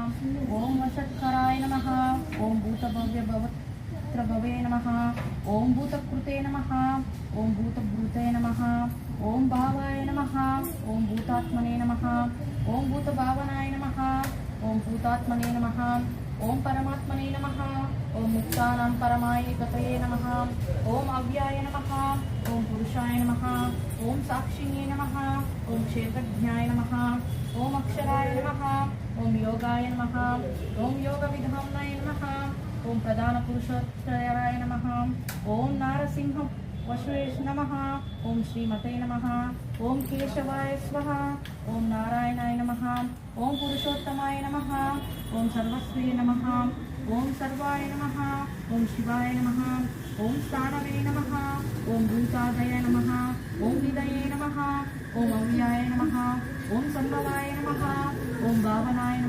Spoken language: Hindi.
ओम वषट्कराय नमः। ओम भूतभव्य भवत्रभवे नमः। ओम भूतकृते नमः। ओम भूतभूते नमः। ओम भावाय नमः। ओम भूतात्मने नमः। ओम भूतभावनाय नमः। ओम भूतात्मने नमः। ओम परमात्मने नमः। ओम मुक्तानां परमाय गतये नमः। ओम अव्याय नमः। ओम पुरुषाय नमः। ओम साक्षिणे नमः। ओम क्षेत्रज्ञाय नमः। ओम अक्षराय नमः। ओम योगाय नमः। ओम योगविधाम्नाय नमः। ओम प्रधान पुरुषोत्तराय नमः। ओम नारसिंह वशुवे नमः। ओम श्रीमते नमः। ओम केशवाय स्वाहा। ओम नारायणाय नमः। ओम पुरुषोत्तमाय नमः। ओम सर्वस्वे नमः। ओम सर्वाय नमः। ओम शिवाय नमः। ओम स्थानवे नमः। ओम भूतादय नमः। ओम निधये नमः। ओम अव्याय नमः। ओम संभवाय नमः। ओम भावनाय